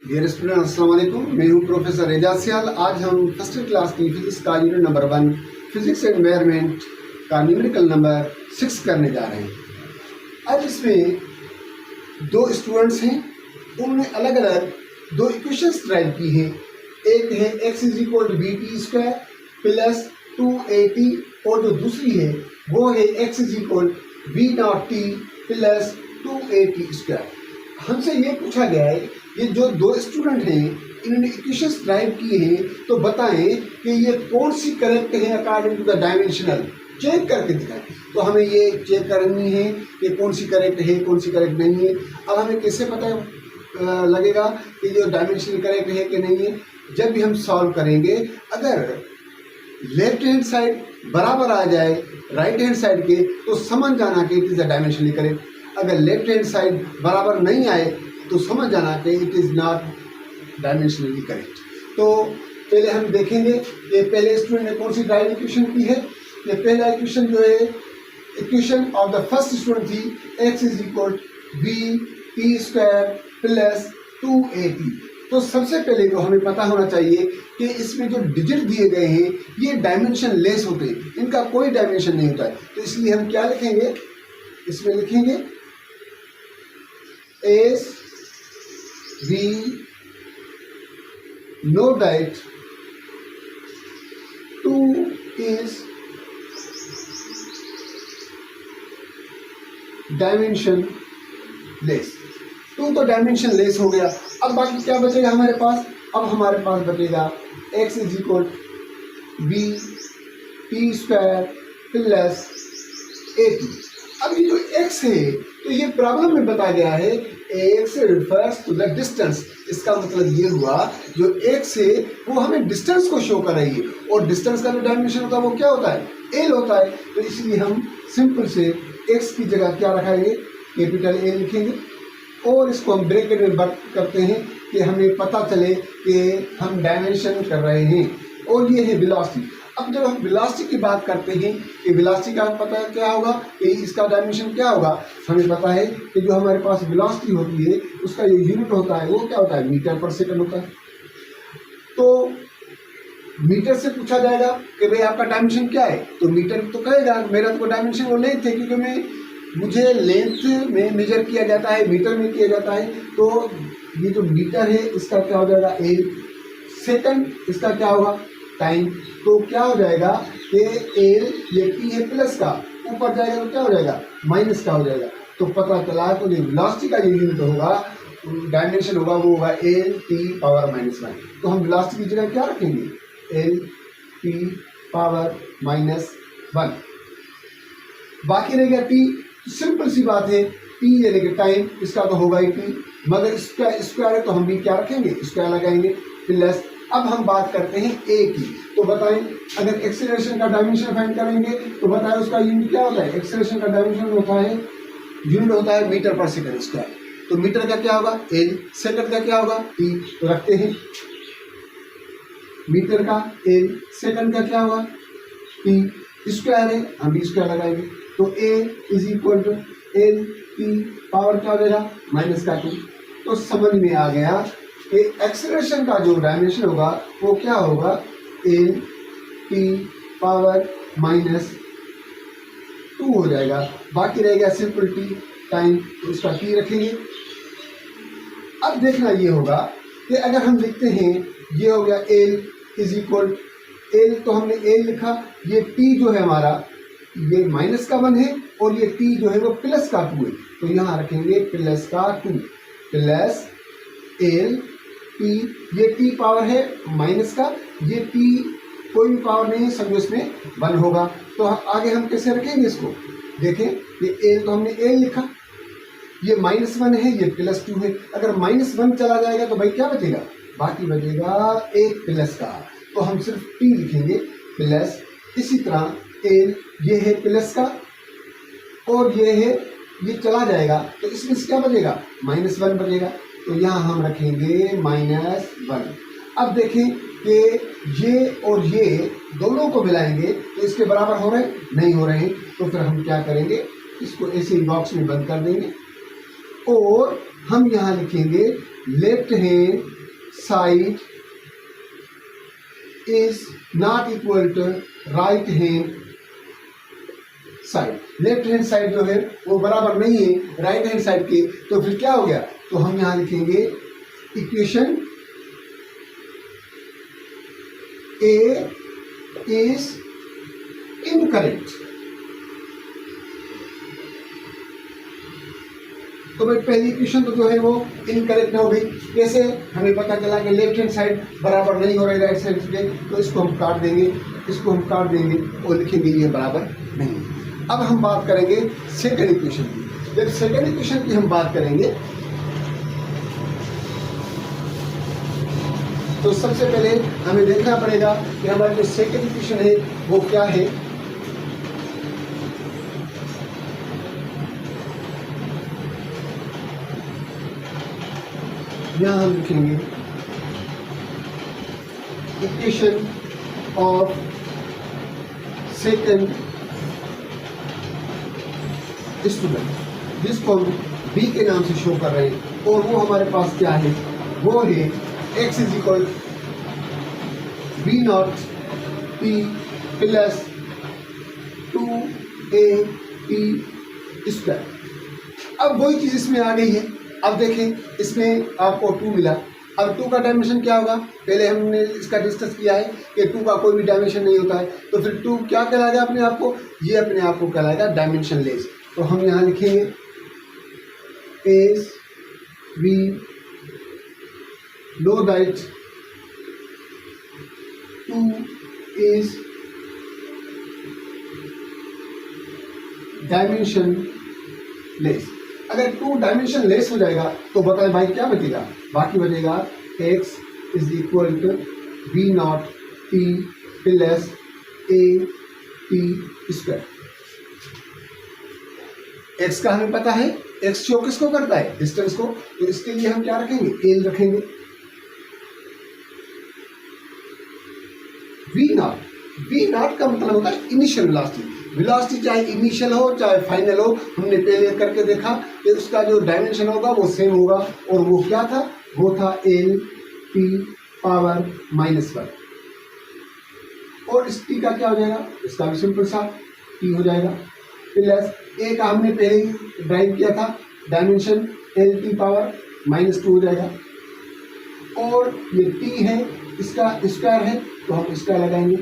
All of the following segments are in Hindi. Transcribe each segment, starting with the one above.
डियर स्टूडेंट अस्सलाम वालेकुम। मैं हूं प्रोफेसर एजाज सियाल। आज हम फर्स्ट क्लास की फिजिक्स का यूनिट नंबर 1 फिजिक्स एनवायरनमेंट का न्यूमेरिकल नंबर 6 करने जा रहे हैं। आज इसमें दो स्टूडेंट्स हैं, उन्होंने अलग अलग दो इक्वेशंस ड्राइव की हैं। एक है x = bt² प्लस 2at और जो दूसरी है वो है x = v0t प्लस 2at²। हमसे ये पूछा गया है, ये जो दो स्टूडेंट हैं इन्होंने इक्वेशंस ड्राइव किए हैं, तो बताएं कि ये कौन सी करेक्ट है according to the dimensional. Check करके दिखाएं। तो हमें ये चेक करनी है कि कौन सी करेक्ट है कौन सी करेक्ट नहीं है। अब हमें कैसे पता लगेगा कि जो डायमेंशनल करेक्ट है कि नहीं है? जब भी हम सॉल्व करेंगे, अगर लेफ्ट हैंड साइड बराबर आ जाए राइट हैंड साइड के, तो समझ जाना कि it is a dimensionally correct. अगर लेफ्ट हैंड साइड बराबर नहीं आए तो समझ जाना कि it is not dimensionally correct. तो पहले हम देखेंगे कि पहले स्टूडेंट ने कौन सी ड्राइव इक्वेशन की है। ये पहला इक्वेशन जो है, equation of the first student थी x = vt² प्लस 2at। तो सबसे पहले जो हमें पता होना चाहिए कि इसमें जो डिजिट दिए गए हैं ये डायमेंशन लेस होते हैं, इनका कोई डायमेंशन नहीं होता है। तो इसलिए हम क्या लिखेंगे, इसमें लिखेंगे as we know that 2 is dimension less. 2 तो डायमेंशन लेस हो गया। अब बाकी क्या बचेगा हमारे पास? अब हमारे पास बचेगा x = vt² प्लस 80। अब ये जो x है, तो ये प्रॉब्लम में बताया गया है x refers to the distance. इसका मतलब ये हुआ जो x है वो हमें डिस्टेंस को शो कर रही है, और डिस्टेंस का जो डायमेंशन होता है वो क्या होता है? l होता है। तो इसलिए हम सिंपल से x की जगह क्या रखेंगे, कैपिटल A लिखेंगे, और इसको हम ब्रैकेट में बंद करते हैं कि हमें पता चले कि हम डायमेंशन कर रहे हैं। और ये है वेलोसिटी। अब जब हम वेलोसिटी की बात करते हैं कि वेलोसिटी का पता क्या होगा कि इसका डायमेंशन क्या होगा, हमें पता है कि जो हमारे पास वेलोसिटी होती है उसका जो यूनिट होता है वो क्या होता है, मीटर पर सेकंड होता है। तो मीटर से पूछा जाएगा कि भाई आपका डायमेंशन क्या है, तो मीटर तो कहेगा मेरा तो डायमेंशन वो लेंथ है, क्योंकि मुझे लेंथ में मेजर किया जाता है, मीटर में किया जाता है। तो ये जो मीटर है इसका क्या हो जाएगा, एल। सेकंड इसका क्या होगा, टाइम। तो क्या हो जाएगा कि एल ये टी है प्लस का, ऊपर जाएगा तो क्या हो जाएगा, माइनस का हो जाएगा। तो पता चला तो जो वेलोसिटी का जो यूनिट होगा, डायमेंशन होगा, वो होगा एल टी पावर -1। तो हम वेलोसिटी की जगह क्या रखेंगे, एल टी पावर -1। बाकी रह गया टी। सिंपल सी बात है, टी यानी कि टाइम, इसका तो होगा ही टी, मगर इसका स्क्वायर है तो हम भी क्या रखेंगे, स्क्वायर लगाएंगे प्लस। अब हम बात करते हैं ए की। तो बताएं, अगर एक्सेलरेशन का डायमेंशन फाइंड करेंगे तो बताएं उसका यूनिट क्या होता है। एक्सेलरेशन का डायमेंशन होता है, यूनिट होता है मीटर पर सेकंड स्क्वायर। तो मीटर का क्या होगा, एल। सेकंड का क्या होगा, टी। तो रखते हैं मीटर का एल, सेकंड का क्या होगा, टी। स्क्वायर है, हम भी स्क्वायर लगाएंगे। तो A = एल टी पावर क्या हो जाएगा, -2। तो समझ में आ गया कि एक्सेलरेशन का जो डायमेंशन होगा वो क्या होगा, एल टी पावर -2 हो जाएगा। बाकी रह गया सिंपल टी, टाइम, तो उसका टी रखेंगे। अब देखना ये होगा कि अगर हम लिखते हैं, ये हो गया एल = एल, तो हमने एल लिखा, ये टी जो है हमारा ये -1 है, और ये टी जो है वो +2 है। तो यहाँ रखेंगे +2 प्लस एल टी। ये टी पावर है माइनस का, ये टी कोई भी पावर नहीं है, समझो इसमें 1 होगा। तो आगे हम कैसे रखेंगे इसको, देखें, ये एल तो हमने एल लिखा, ये -1 है, ये +2 है। अगर -1 चला जाएगा तो भाई क्या बचेगा, बाकी बचेगा एक प्लस का। तो हम सिर्फ टी लिखेंगे प्लस। इसी तरह एल ये है प्लस का, और ये है, ये चला जाएगा तो इसमें से क्या बचेगा, -1 बचेगा। तो यहाँ हम रखेंगे -1। अब देखें कि ये और ये दोनों को मिलाएंगे तो इसके बराबर हो रहे हैं, नहीं हो रहे हैं। तो फिर हम क्या करेंगे, इसको ऐसे ही बॉक्स में बंद कर देंगे, और हम यहाँ लिखेंगे left hand side is not equal to right hand side. Left hand side जो है वो बराबर नहीं है राइट हैंड साइड के, तो फिर क्या हो गया, तो हम यहां लिखेंगे इक्वेशन ए इज इनकरेक्ट। तो भाई पहली इक्वेशन तो जो है वो इनकरेक्ट हो गई। कैसे, हमें पता चला कि लेफ्ट हैंड साइड बराबर नहीं हो रही राइट साइड के, तो इसको हम काट देंगे, इसको हम काट देंगे और लिखेंगे ये बराबर नहीं। अब हम बात करेंगे सेकंड इक्वेशन की। जब सेकंड इक्वेशन की हम बात करेंगे तो सबसे पहले हमें देखना पड़ेगा कि हमारी जो सेकंड इक्वेशन है वो क्या है। यहां हम लिखेंगे इक्वेशन ऑफ सेकंड स्टूडेंट, जिसको हम बी के नाम से शो कर रहे हैं, और वो हमारे पास क्या है, वो है x is equal b naught p plus 2a_p square. अब वही चीज इसमें आ गई है। अब देखें, इसमें आपको 2 मिला। अब 2 का डायमेंशन क्या होगा, पहले हमने इसका डिस्कस किया है कि 2 का कोई भी डायमेंशन नहीं होता है, तो फिर 2 क्या कहलाएगा अपने आप को, ये अपने आप को कहलाएगा डायमेंशन लेस। तो हम यहाँ लिखेंगे as we know that 2 is dimensionless. अगर 2 डायमेंशन लेस हो जाएगा तो बताएं भाई क्या बचेगा, बाकी बचेगा x is equal to b naught p plus a_p square. x का हमें पता है, x शो किसको करता है, डिस्टेंस को, तो इसके लिए हम क्या रखेंगे, l रखेंगे। v नॉट का मतलब होता है इनिशियल वेलोसिटी। वेलोसिटी चाहे इनिशियल हो चाहे फाइनल हो, हमने पहले करके देखा कि उसका जो डायमेंशन होगा वो सेम होगा, और वो क्या था, वो था l_p पावर -1। और इस t का क्या हो जाएगा, इसका भी सिंपल सा t हो जाएगा, प्लस a का हमने पहले ही ड्राइव किया था, डायमेंशन l_t पावर -2 हो जाएगा, और ये t है, इसका स्क्वायर है तो हम स्क्वायर लगाएंगे।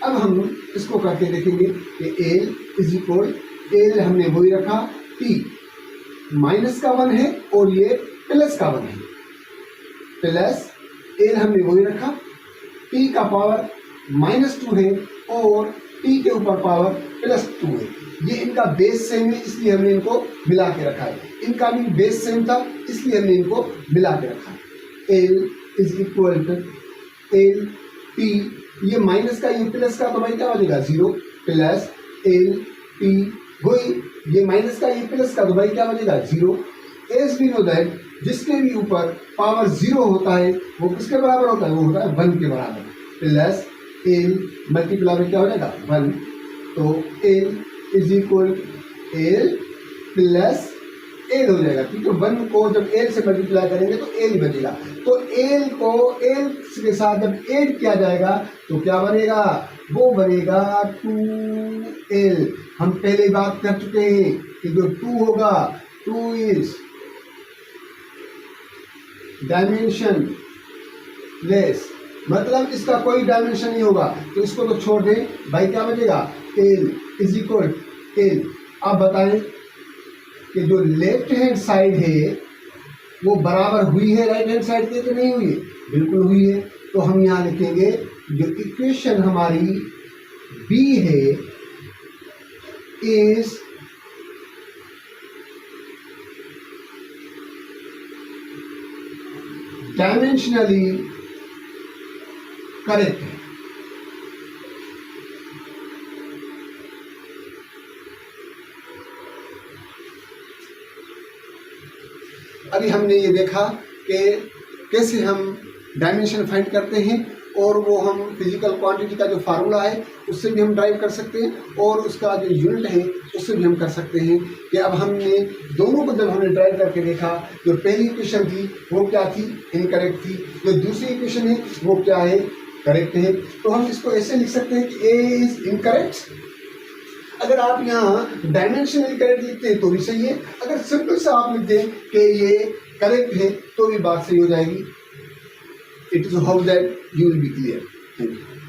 अब हम इसको करके देखेंगे कि l इज इक्वल, l हमने वही रखा, t -1 है और ये +1 है, प्लस l हमने वही रखा, t का पावर -2 है और t के ऊपर पावर +2 है। ये इनका बेस सेम है इसलिए हमने इनको मिला के रखा है, इनका भी बेस सेम था इसलिए हमने इनको मिला के रखा है। l is equal to l t, ये माइनस का ये प्लस का तो भाई क्या हो जाएगा 0, प्लस l t, वही ये माइनस का ये प्लस का तो भाई क्या हो जाएगा 0। एस भी नो दैट जिसके भी ऊपर पावर 0 होता है वो किसके बराबर होता है, वो होता है 1 के बराबर, प्लस l मल्टीप्लाई में क्या हो जाएगा 1, तो l is equal l plus l हो जाएगा, ठीक है। 1 को जब l से मल्टीप्लाई करेंगे तो l बचेगा, तो l को l के साथ जब ऐड किया जाएगा तो क्या बनेगा, वो बनेगा 2l। हम पहले बात कर चुके हैं कि जो 2 होगा, 2 इज डायमेंशन लेस, मतलब इसका कोई डायमेंशन नहीं होगा, तो इसको तो छोड़ दें भाई, क्या बचेगा l इज इक्वल l। अब बताएं कि जो लेफ्ट हैंड साइड है वो बराबर हुई है राइट हैंड साइड के, तो नहीं हुई है, बिल्कुल हुई है। तो हम यहाँ लिखेंगे जो इक्वेशन हमारी b है इज डायमेंशनली करेक्ट है। अभी हमने ये देखा कि कैसे हम डायमेंशन फाइंड करते हैं, और वो हम फिजिकल क्वांटिटी का जो फार्मूला है उससे भी हम ड्राइव कर सकते हैं, और उसका जो यूनिट है उससे भी हम कर सकते हैं कि अब हमने दोनों को जब हमने ट्राई करके देखा, जो पहली इक्वेशन थी वो क्या थी, इनकरेक्ट थी, जो दूसरी इक्वेशन है वो क्या है, करेक्ट है। तो हम इसको ऐसे लिख सकते हैं कि ए इज इनकरेक्ट। अगर आप यहाँ डायमेंशनली करेक्ट लिखते हैं तो भी सही है, अगर सिंपल सा आप लिख दें कि ये करेक्ट है तो भी बात सही हो जाएगी। It is how that you will be clear. Thank you.